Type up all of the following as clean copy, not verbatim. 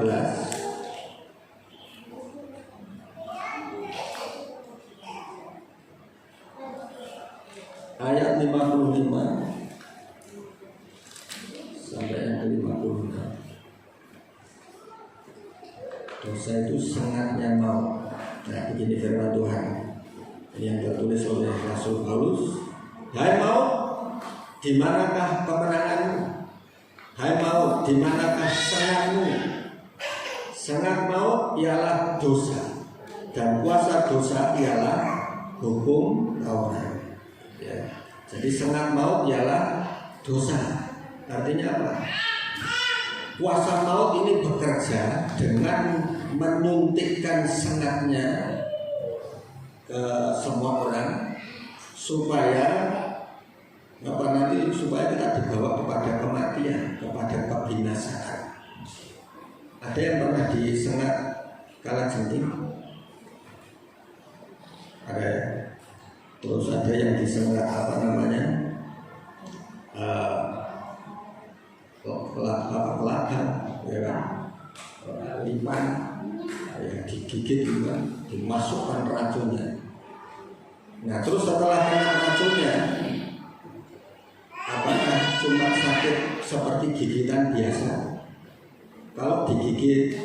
15. Ayat 55 sampai yang ke-56. Dosa itu sengatnya mau. Nah, begini firman Tuhan yang tertulis oleh Rasul Paulus. Hai maut, di manakah kemenanganmu? Hai maut, di manakah sengatmu? Sengat maut ialah dosa, dan kuasa dosa ialah hukum Taurat. Ya. Jadi sengat maut ialah dosa. Artinya apa? Kuasa maut ini bekerja dengan menyuntikkan sengatnya ke semua orang supaya supaya kita dibawa kepada kematian, kepada kebinasaan. Ada yang pernah disengat kalajengking? Ada ya? Terus ada yang disengat kelapa, ya kan? Lipan, ya, digigit juga, dimasukkan racunnya. Nah, terus setelah kena racunnya, apakah cuma sakit seperti gigitan biasa? Kalau digigit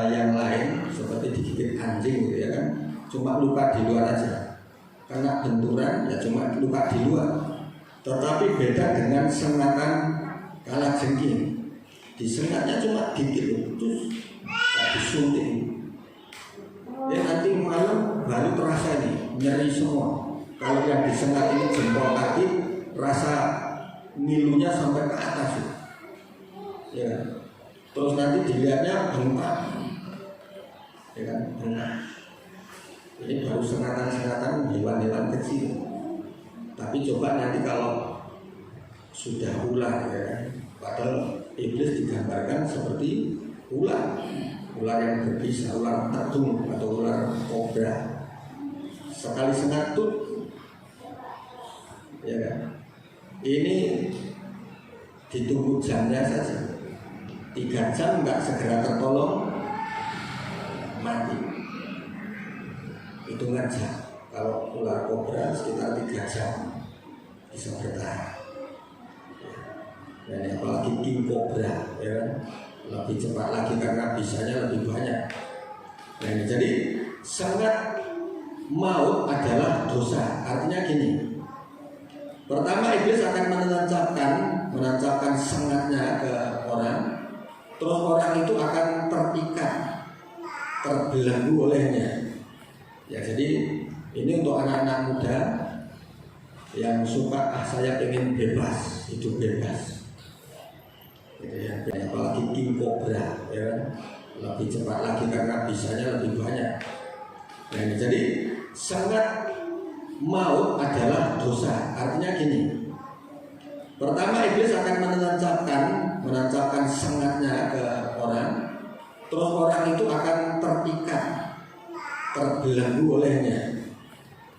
yang lain, seperti digigit anjing gitu ya kan, cuma luka di luar aja. Kena benturan ya cuma luka di luar. Tetapi beda dengan sengatan kalajengking. Disengatnya cuma dikit, terus disuntik. Ya nanti malam baru terasa nih nyeri semua. Kalau yang disengat ini jempol kaki, rasa ngilunya sampai ke atas. Ya. Terus nanti dilihatnya bengkak, ya kan, bengkak. Ini baru sengatan-sengatan hewan-hewan kecil. Tapi coba nanti kalau sudah ular, ya, padahal iblis digambarkan seperti ular yang berbisa, ular tedung atau ular kobra. Sekali sengat tuh, ya kan, ini ditunggu jamnya saja. 3 jam nggak segera tertolong, mati. Hitungan jam. Kalau ular kobra sekitar 3 jam bisa bertahan. Dan apalagi king kobra, ya kan, lebih cepat lagi karena bisanya lebih banyak. Nah, jadi sengat maut adalah dosa. Artinya gini. Pertama, iblis akan menancapkan sengatnya ke orang. Terus orang itu akan terikat, terbelenggu olehnya. Ya, jadi ini untuk anak-anak muda yang suka saya pengen bebas, hidup bebas. Gitu ya, apalagi king cobra, ya kan? Lebih cepat lagi karena bisanya lebih banyak. Nah, ini jadi sengat maut adalah dosa. Artinya gini. Pertama, iblis akan menancapkan sengatnya ke orang. Terus orang itu akan terikat, terbelenggu olehnya.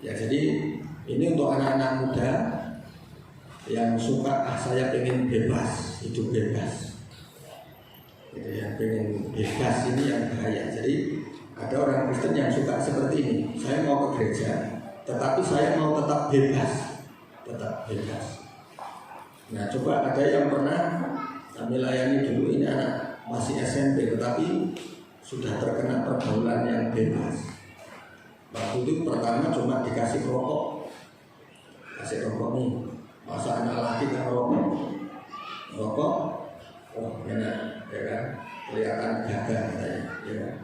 Ya, jadi ini untuk anak-anak muda yang suka saya pengen bebas, hidup bebas. Gitu ya, pengen bebas ini yang bahaya. Jadi ada orang Kristen yang suka seperti ini. Saya mau ke gereja, tetapi saya mau tetap bebas, Nah, coba ada yang pernah kami layani dulu, ini anak masih SMP, tetapi sudah terkena pergaulan yang bebas. Waktu itu pertama cuma dikasih rokok nih. Masa anak laki kan rokok, oh enak, ya kan, kelihatan gagah katanya, ya kan.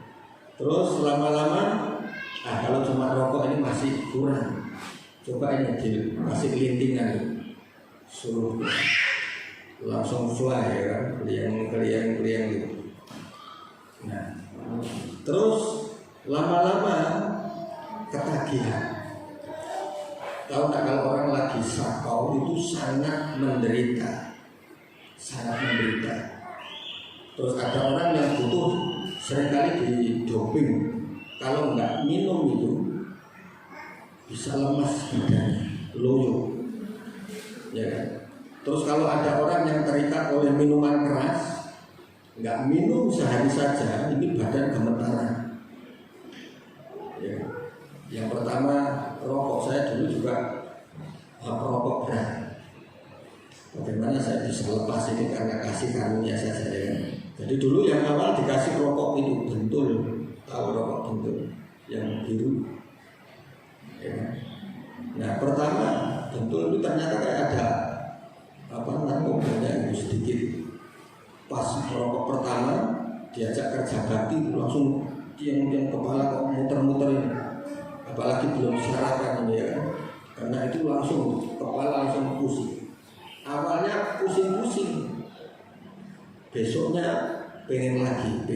Terus lama-lama, kalau cuma rokok ini masih kurang. Coba ini dikasih kelintingan, suruh langsung fly, ya kan, keliang gitu. Nah, terus lama-lama ketagihan. Tahu nggak, kalau orang lagi sakau itu sangat menderita. Terus ada orang yang butuh seringkali didoping. Kalau nggak minum itu bisa lemas badannya, loyo, ya kan? Terus kalau ada orang yang terikat oleh minuman keras, nggak minum sehari saja ini badan gemetaran. Ya. Yang pertama rokok, saya dulu juga perokok berat. Bagaimana saya bisa lepas ini karena kasih karunia saja ya. Jadi dulu yang awal dikasih rokok itu bentul, tahu rokok bentul yang biru. Ya. Nah pertama bentul itu ternyata kayak ada narkobanya itu sedikit. Pas rokok pertama diajak kerja bakti langsung tiang-tiang kepala kok muter-muter ini. Apalagi belum sarapan ini ya kan. Karena itu langsung kepala langsung pusing. Awalnya pusing-pusing, besoknya pengen lagi,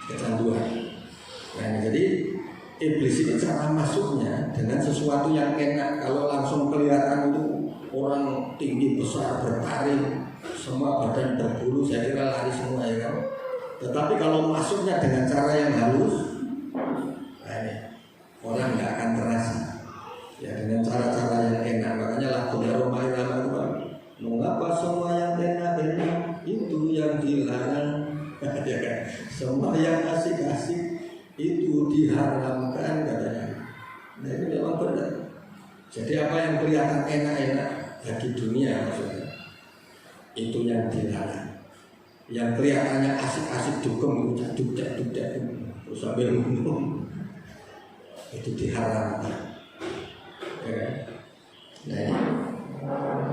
kecanduan. Nah, jadi iblis ini cara masuknya dengan sesuatu yang enak. Kalau langsung kelihatan itu orang tinggi besar bertaring, semua badan berbulu, saya kira lari semua ya kan. Tetapi kalau masuknya dengan cara yang halus, nah ini, orang nggak akan terasa. Ya dengan cara-cara yang enak. Makanya lagunya Roma Irama itu mengapa semua yang enak itu yang dilarang. Ya kan? Semua yang asik-asik itu diharamkan katanya. Nah itu memang benar. Jadi apa yang kelihatan enak-enak bagi dunia maksudnya itu yang dilarang. Yang kelihatannya asik-asik dugem duduk terus sambil minum itu diharamkan. Ya. Nah, ini.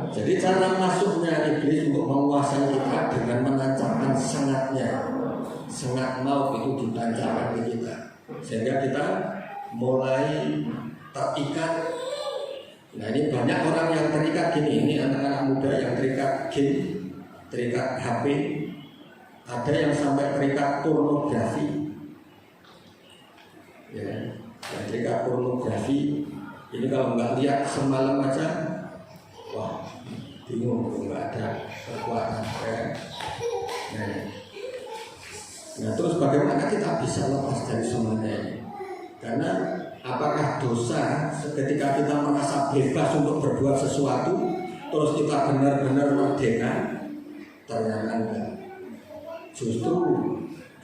Jadi cara masuknya iblis untuk menguasai kita dengan menancapkan sengat maut itu ditancapkan ke kita, sehingga kita mulai terikat. Nah ini banyak orang yang terikat gini, ini anak-anak muda yang terikat game, terikat HP, ada yang sampai terikat pornografi, ya, yang terikat pornografi. Ini kalau nggak lihat semalam aja, wah bingung, nggak ada kekuatan. Ya. Nah terus bagaimana kita bisa lepas dari semuanya ini? Karena apakah dosa ketika kita merasa bebas untuk berbuat sesuatu, terus kita benar-benar merdeka? Ternyata enggak. Justru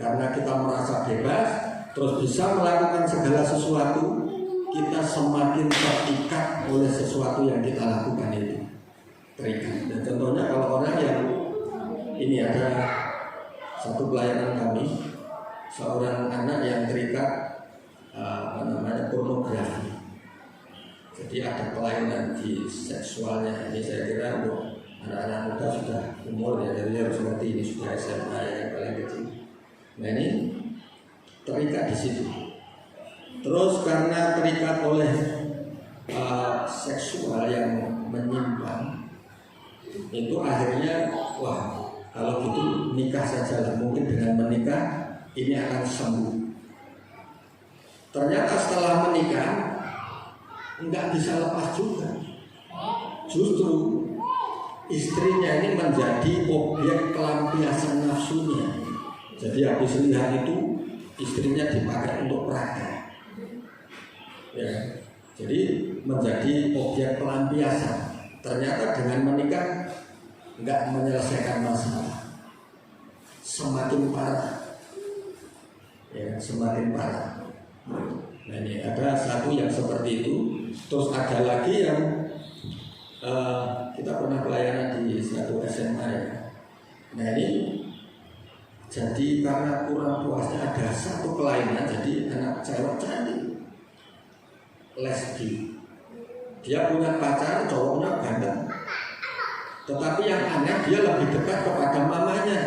karena kita merasa bebas, terus bisa melakukan segala sesuatu, kita semakin terikat oleh sesuatu yang kita lakukan itu. Terikat. Dan contohnya kalau orang yang ini ada satu pelayanan kami, seorang anak yang terikat pornografi. Jadi ada kelainan di seksualnya. Ini saya kira untuk anak-anak muda sudah umur ya, jadi harus ngerti ini sudah SMA yang paling kecil. Nah ini terikat di situ. Terus karena terikat oleh seksual yang menyimpang, itu akhirnya wah kalau gitu nikah saja lah, mungkin dengan menikah ini akan sembuh. Ternyata setelah menikah nggak bisa lepas juga. Justru istrinya ini menjadi objek pelampiasan nafsunya. Jadi habis lihat itu istrinya dipakai untuk peraga. Ya, jadi menjadi objek pelampiasan. Ternyata dengan menikah nggak menyelesaikan masalah, semakin parah. Ya, semakin parah. Nah ini ada satu yang seperti itu. Terus ada lagi yang kita pernah pelayanan di satu SMA ya. Nah ini jadi karena kurang puasnya ada satu kelainan, jadi anak cewek cantik lesbi. Dia punya pacar, cowoknya ganteng. Tetapi yang aneh dia lebih dekat kepada mamanya,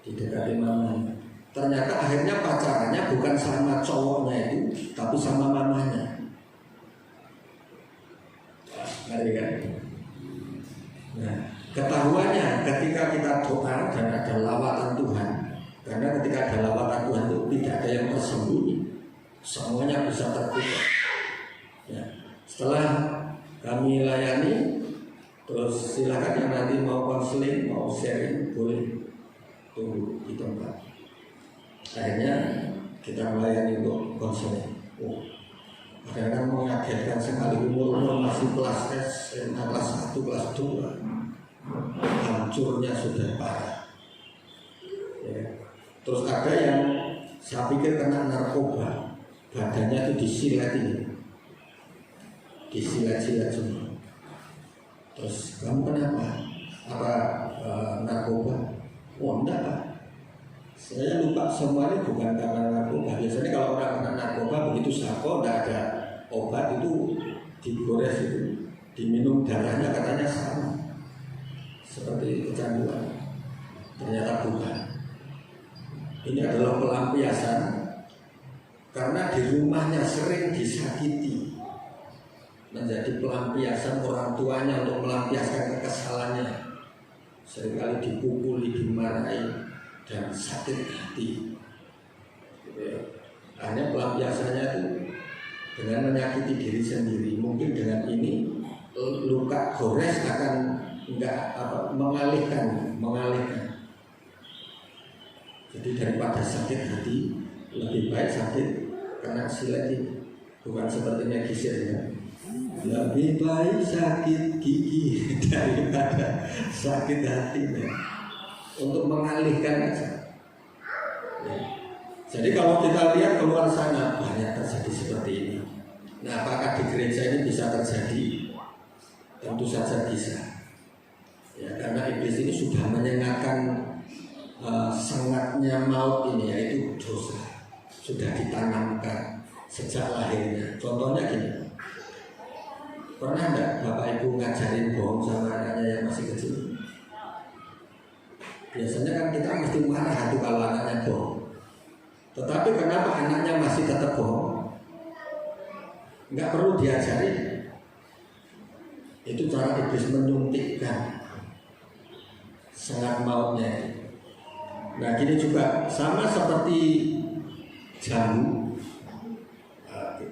didekati mamanya. Ternyata akhirnya pacarannya bukan sama cowoknya itu, tapi sama mamanya. Ngeri kan? Nah, ketahuannya ketika kita doa dan ada lawatan Tuhan, karena ketika ada lawatan Tuhan itu tidak ada yang tersembunyi, semuanya bisa terbuka. Ya. Setelah kami layani, terus silakan yang nanti mau konseling, mau sharing, boleh tunggu di tempat. Akhirnya kita melayani untuk konseling. Kadang-kadang mengagetkan sekali, umur masih kelas S, kelas 1, kelas 2, hancurnya sudah parah. Terus ada yang saya pikir kena narkoba, badannya itu disilet ini, disilet-silet semua. Terus kamu kenapa? Apa narkoba? Oh enggak Pak, saya lupa semuanya bukan karena narkoba. Biasanya kalau orang kena narkoba begitu sako, tidak ada obat itu digores itu, diminum darahnya katanya sama seperti kecanduan. Ternyata bukan. Ini adalah pelampiasan karena di rumahnya sering disakiti, menjadi pelampiasan orang tuanya untuk melampiaskan kekesalannya. Seringkali dipukuli, dimarahi, dan sakit hati. Hanya pelampiasannya itu dengan menyakiti diri sendiri. Mungkin dengan ini luka gores akan mengalihkan. Jadi daripada sakit hati, lebih baik sakit kena silet ini. Bukan sepertinya gisirnya. Lebih baik sakit gigi daripada sakit hati. Untuk mengalihkan aja. Jadi kalau kita lihat keluar sana banyak terjadi seperti ini. Nah, apakah di gereja ini bisa terjadi? Tentu saja bisa. Ya, karena iblis ini sudah menyengatkan sengatnya maut ini, yaitu dosa, sudah ditanamkan sejak lahirnya. Contohnya gini, pernah enggak bapak ibu ngajarin bohong sama anaknya yang masih kecil? Biasanya kan kita mesti marah itu kalau anaknya bohong. Tetapi kenapa anaknya masih tetap bohong? Enggak perlu diajari. Itu cara iblis menyuntikkan sengat mautnya. Nah gini juga, sama seperti jamu.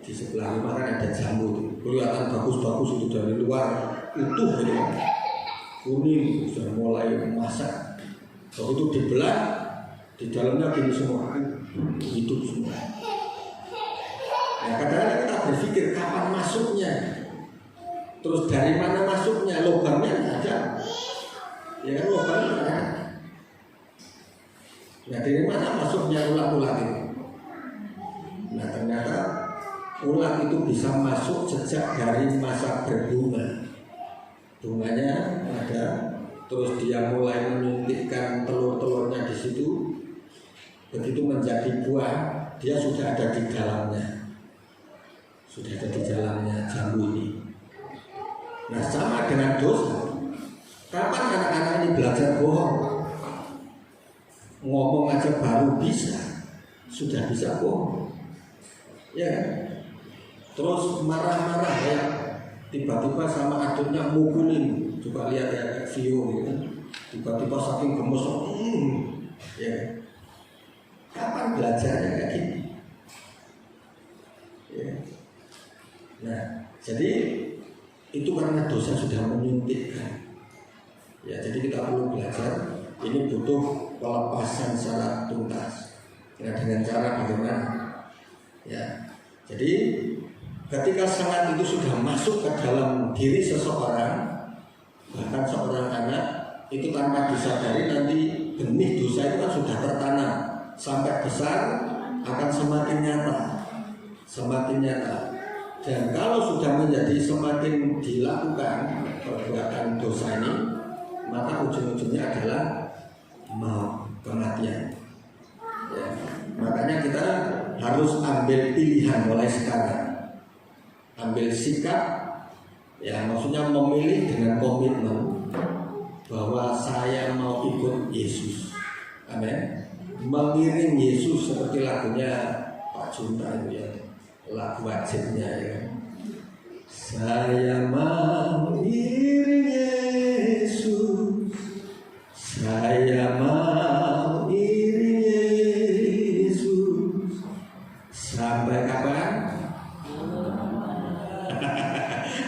Di sebelah rumah kan ada jamu, kelihatan bagus-bagus itu dari luar utuh gitu, kuning sudah mulai masak. Kalau itu dibelah, di dalamnya gini semua, hidup semua. Nah kadang-kadang kita berpikir kapan masuknya, terus dari mana masuknya, lubangnya ada, ya kan lubangnya ada. Nah dari mana masuknya ulat-ulat itu? Nah ternyata ulat itu bisa masuk sejak dari masa berbunga. Bunganya ada, terus dia mulai menyuntikkan telur-telurnya di situ. Begitu menjadi buah, dia sudah ada di dalamnya. Sudah ada di dalamnya jambu ini. Nah sama dengan dosa. Kapan anak-anak ini belajar bohong? Ngomong aja baru bisa, sudah bisa bohong, ya kan? Terus marah-marah ya, tiba-tiba sama adiknya mukulin, coba lihat ya video gitu, tiba-tiba saking gemes, ya. Kapan belajarnya kayak gini? Ya. Nah, jadi itu karena dosa sudah menyuntikkan. Ya, jadi kita perlu belajar. Ini butuh pelepasan secara tuntas. Ya, dengan cara bagaimana? Ya, jadi ketika sengat itu sudah masuk ke dalam diri seseorang, bahkan seorang anak, itu tanpa disadari nanti benih dosa itu kan sudah tertanam sampai besar akan semakin nyata. Dan kalau sudah menjadi semakin dilakukan perbuatan dosa ini, maka ujung-ujungnya adalah kematian. Ya, makanya kita harus ambil pilihan mulai sekarang, ambil sikap, ya maksudnya memilih dengan komitmen bahwa saya mau ikut Yesus. Amin. Mengiring Yesus seperti lagunya Pak Junta itu ya, lagu wajibnya ya. Saya mau mengiring Yesus, saya mau iring Yesus. Sampai kapan?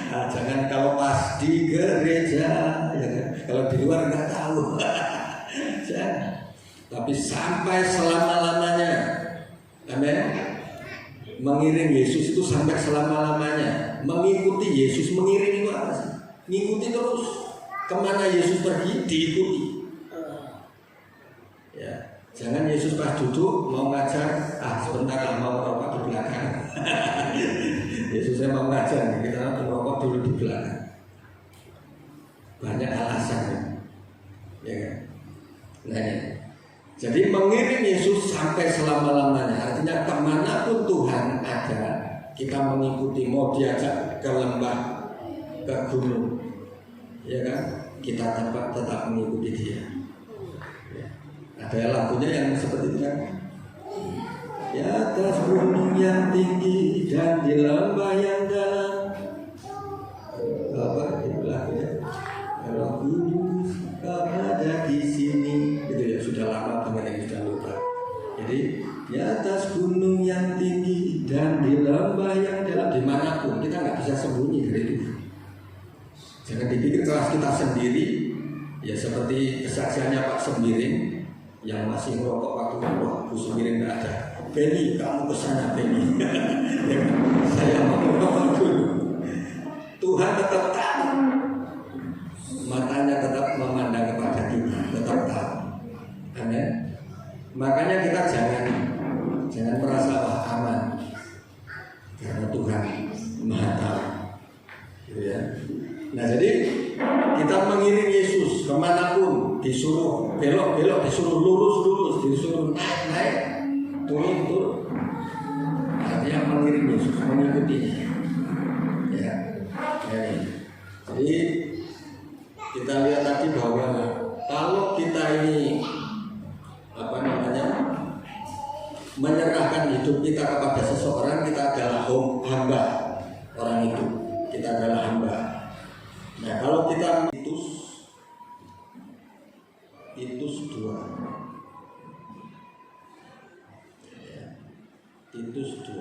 Nah, jangan kalau pas di gereja, ya kan? Kalau di luar nggak tahu. Tapi sampai selama-lamanya. Amin. Mengiring Yesus itu sampai selama-lamanya. Mengikuti Yesus, mengiring itu apa sih? Ngikuti terus. Kemana Yesus pergi, diikuti. Ya. Jangan Yesus pas duduk mau ngajar, sebentar lah mau merokok di belakang. Yesusnya mau ngajar, kita nanti merokok dulu di belakang. Banyak alasan, ya kan? Nah, ya. Jadi mengiring Yesus sampai selama-lamanya, artinya kemanapun Tuhan ada, kita mengikuti. Mau diajak ke lembah, ke gunung, ya kan? Kita tetap mengikuti Dia. Ada lagunya yang seperti itu kan? Di atas gunung yang tinggi dan di lembah yang dalam. Apa itu lagunya? Kalau kudus kau ada di sini. Itu ya sudah lama teman yang sudah lupa. Jadi di atas gunung yang tinggi dan di lembah yang dalam, dimanapun kita nggak bisa sembunyi dari itu. Jangan dipikir kelas kita sendiri. Ya seperti kesaksiannya Pak Sembiring yang masih merokok waktu Bu Sembiring nggak ada. Benny, kamu kesana Benny. Ya, saya mau merokok dulu. Tuhan tetap tahu, matanya tetap memandang kepada kita, tetap tahu. Amin. Makanya kita jangan merasa aman, karena Tuhan Maha tahu. Gitu ya. Nah jadi kita mengiring Yesus kemanapun, disuruh belok-belok, disuruh lurus-lurus, disuruh naik-naik, turun-turun. Artinya mengiring Yesus, mengikutinya. Ya. Jadi kita lihat tadi bahwa kalau kita ini menyerahkan hidup kita kepada seseorang, kita adalah hamba orang itu. Kita adalah hamba. Nah kalau kita Titus 2 ya, Titus 2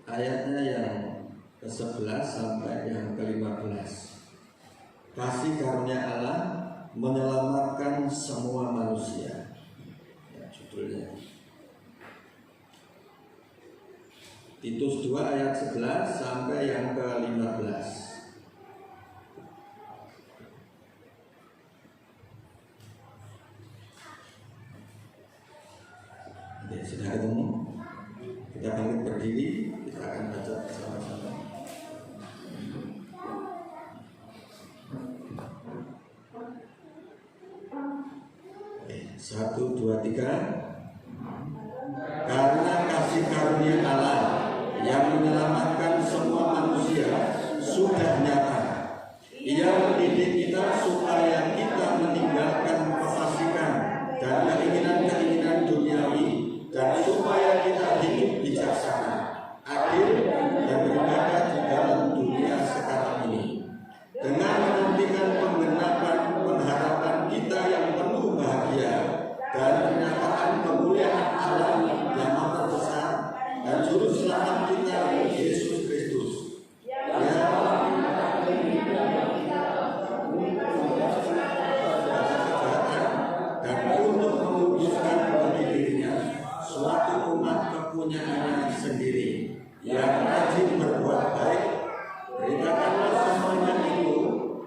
ayatnya yang ke-11 sampai yang ke-15. Kasih karunia Allah menyelamatkan semua manusia, ya, judulnya Titus 2 ayat 11 sampai yang ke-15. Oke, sudah ketemu? Kita bangkit berdiri, kita akan baca bersama-sama. Oke, 1, 2, 3. Karena kasih karunia Allah yang menyelamatkan semua manusia sudah nyata. Ia mendidik kita supaya kita meninggalkan kefasikan dan keinginan-keinginan duniawi, dan supaya kita hidup bijaksana, adil, dan beribadah di dalam dunia sekarang ini, dengan menantikan penggenapan pengharapan kita yang penuh bahagia dan pernyataan kemuliaan Allah yang maha besar dan juru selamat kita Yesus Kristus, dan untuk menguduskan bagi dirinya suatu umat kepunyaannya sendiri yang rajin berbuat baik. Beritakanlah semuanya itu,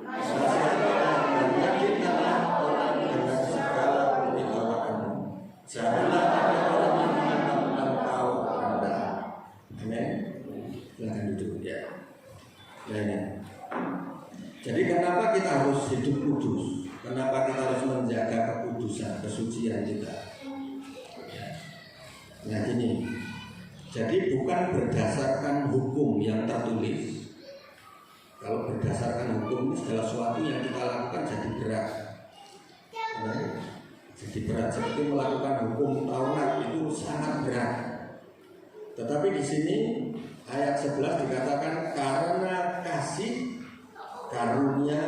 nasihatkan dan yakinkanlah orang dengan segala kewibawaan. Janganlah ada orang yang menganggap engkau rendah. Amin. Silakan duduk ya. Jadi kenapa kita harus hidup kudus? Kenapa kita harus menjaga kekudusan, kesucian kita? Nah ini, jadi bukan berdasarkan hukum yang tertulis. Kalau berdasarkan hukum itu segala sesuatu yang kita lakukan jadi berat. Nah, jadi berat, seperti melakukan hukum Taurat itu sangat berat. Tetapi di sini ayat 11 dikatakan karena kasih karunia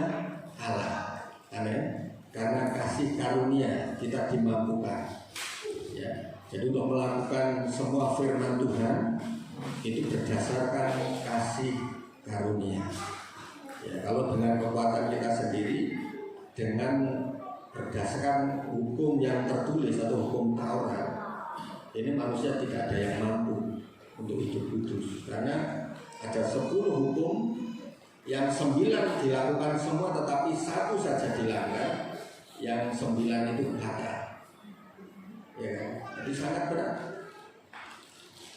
Allah. Amin. Karena kasih karunia kita dimampukan. Ya. Jadi untuk melakukan semua firman Tuhan itu berdasarkan kasih karunia. Ya, kalau dengan kekuatan kita sendiri, dengan berdasarkan hukum yang tertulis atau hukum Taurat, ini manusia tidak ada yang mampu untuk hidup kudus. Karena ada 10 hukum Yang 9 dilakukan semua tetapi satu saja dilanggar, yang 9 itu gagal. Ya kan? Jadi sangat berat.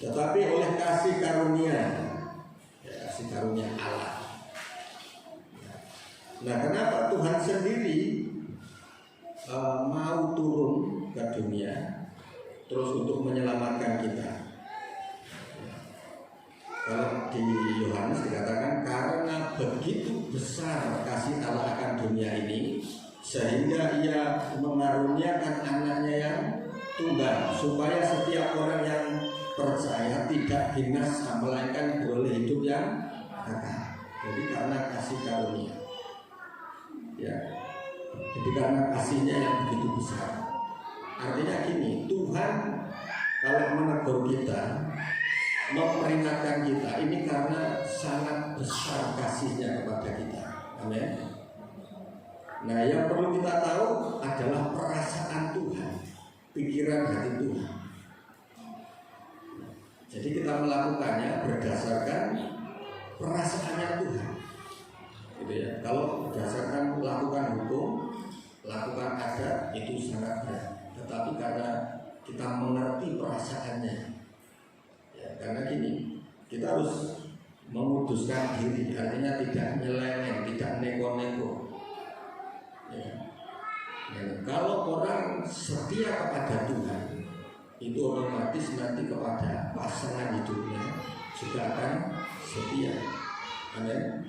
Tetapi oleh kasih karunia, ya, kasih karunia Allah. Nah, kenapa Tuhan sendiri mau turun ke dunia terus untuk menyelamatkan kita? Kalau di Yohanes dikatakan karena begitu besar kasih Allah akan dunia ini sehingga ia mengaruniakan anaknya yang tunggal supaya setiap orang yang percaya tidak binasa melainkan beroleh hidup yang kekal. Jadi karena kasih karunia, ya. Jadi karena kasihnya yang begitu besar. Artinya gini, Tuhan kalau menegur kita, memperingatkan kita, ini karena sangat besar kasihnya kepada kita. Amin. Nah, yang perlu kita tahu adalah perasaan Tuhan, pikiran hati Tuhan. Jadi kita melakukannya berdasarkan perasaannya Tuhan, gitu ya. Kalau berdasarkan melakukan hukum, lakukan adat itu sangat berat. Tetapi karena kita mengerti perasaannya, ya, karena gini, kita harus menguduskan diri, artinya tidak nyeleweng, tidak neko-neko. Ya. Ya, kalau orang setia kepada Tuhan, itu otomatis nanti kepada pasangan hidupnya juga akan setia. Amin.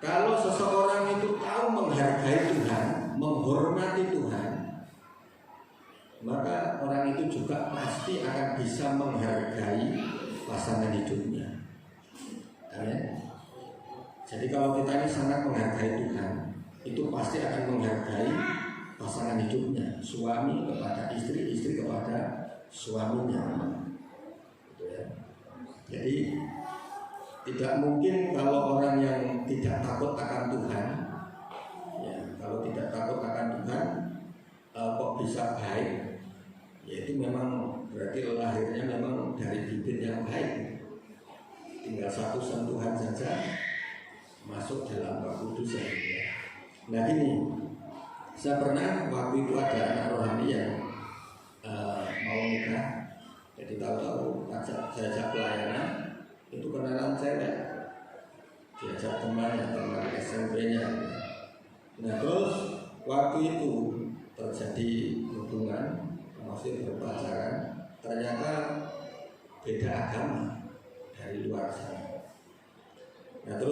Kalau seseorang itu tahu menghargai Tuhan, menghormati Tuhan, maka orang itu juga pasti akan bisa menghargai pasangan hidupnya. Amin. Jadi kalau kita ini sangat menghargai Tuhan, itu pasti akan menghargai pasangan hidupnya, suami kepada istri, istri kepada suaminya, gitu ya. Jadi tidak mungkin kalau orang yang tidak takut akan Tuhan, ya, kalau tidak takut akan Tuhan, kok bisa baik? Ya itu memang berarti lahirnya memang dari bibit yang baik. Tinggal satu sentuhan saja masuk dalam kekudusan. Nah ini, saya pernah waktu itu ada anak rohani yang mau nikah, jadi tahu-tahu saya ajak pelayanan, itu kenalan cewek, diajak teman SMP-nya. Nah terus waktu itu terjadi hubungan, masih berpacaran, ternyata beda agama dari luar sana. Nah terus